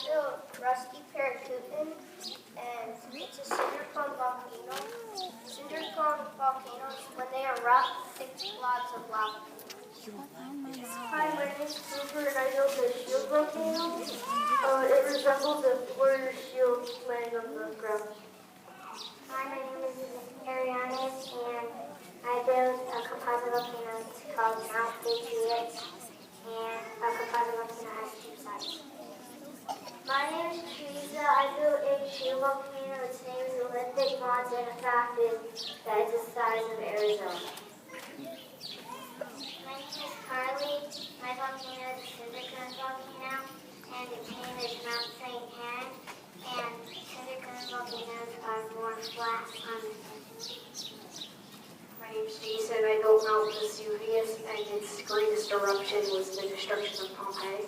built Rusty Paracutin, and it's a cinder cone volcano. Cinder cone volcanoes, when they erupt, it's lots of lava. Hi, my name is Cooper, and I built a shield volcano. It resembles a warrior shield laying on the ground. Hi, my name is Arianis, and I built a composite volcano. It's called Mount Patriot, and a composite volcano has two sides. My name is Teresa. I built a shield volcano. Its name is Olympic Mons, and the fact is that it's the size of Arizona. My name is Carly. My volcano is a cinder cone volcano, and its name is Mount St. Anne. And cinder cone volcanoes are more flat on the My name is Jason. I built Mount Vesuvius, and its greatest eruption was the destruction of Pompeii.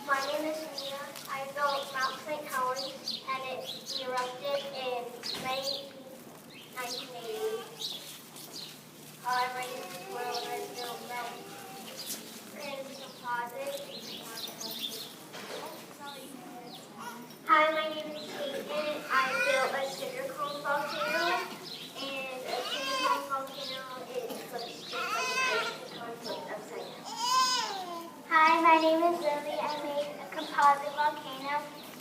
My name is Mia. I built Mount St. Helens, and it erupted in May 1980. Hi, my name is Will, and I built Mount Grand Composite. Hi, my name is Caitlin. I built a cinder cone volcano, and a cinder cone volcano is flipped just like an ice cone flipped upside down. Hi, my name is Lily. I made a composite volcano.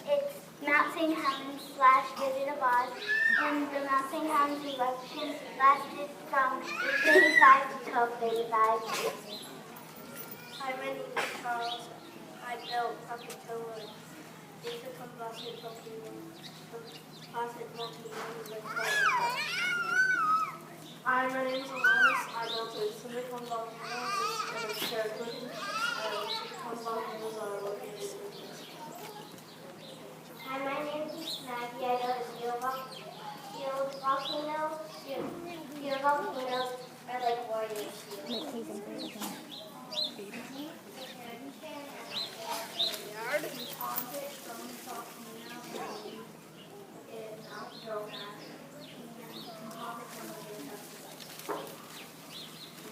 It's Mount St. Helens / Wizard of Oz, and the Mount St. Helens eruption lasted from 835 to 1235. Hi, my name is Charles. I built Krakatoa. It's a composite volcano. Hi, my name is Alanis. I built a cinder cone volcano. It's Paracutin. Cinder cone volcanoes are located in Greece. Hi, my name is Maggie. I built a shield volcano. Shield volcanoes are like warrior shields.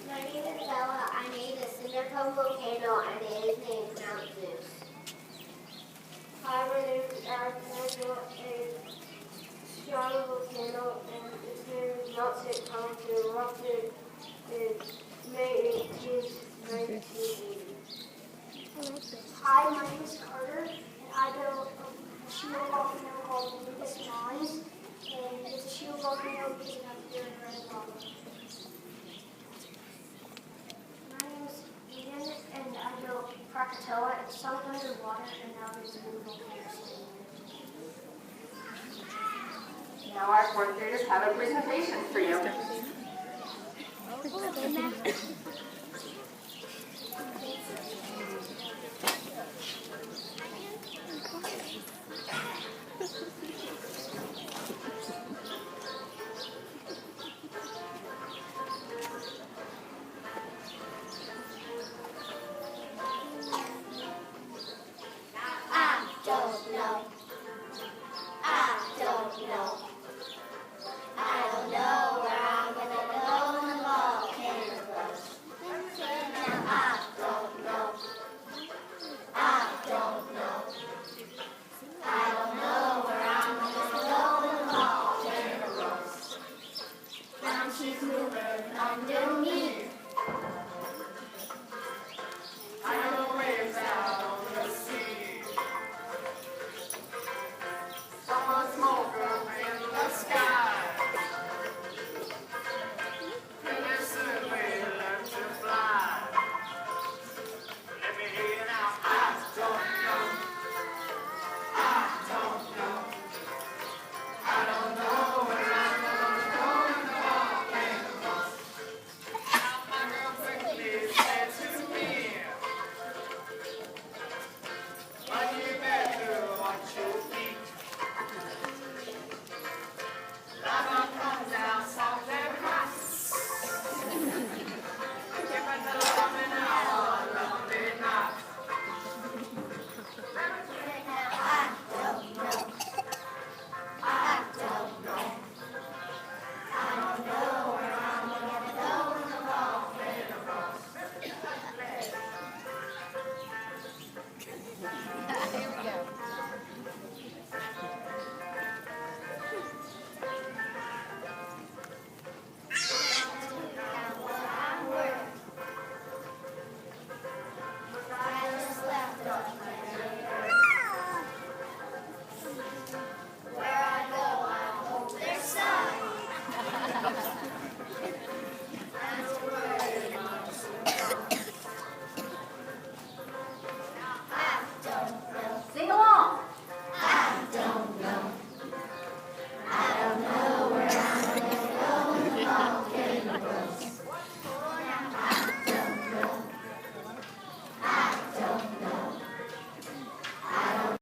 My name is Bella. I made a cinder cone volcano, and it is named Mount Zeus. Hi, my name is Eric, and I built a strata volcano, and its name is Mount St. Helens. It erupted in May 18th, 1980. Hi, my name is Carter, and I built a shield volcano called Lucas Mons, and it's a shield volcano because it has very red lava. My name is Eden, and I built Krakatoa. It sunk underwater, and now there's a new volcano sitting in it. Now our fourth graders have a presentation for you.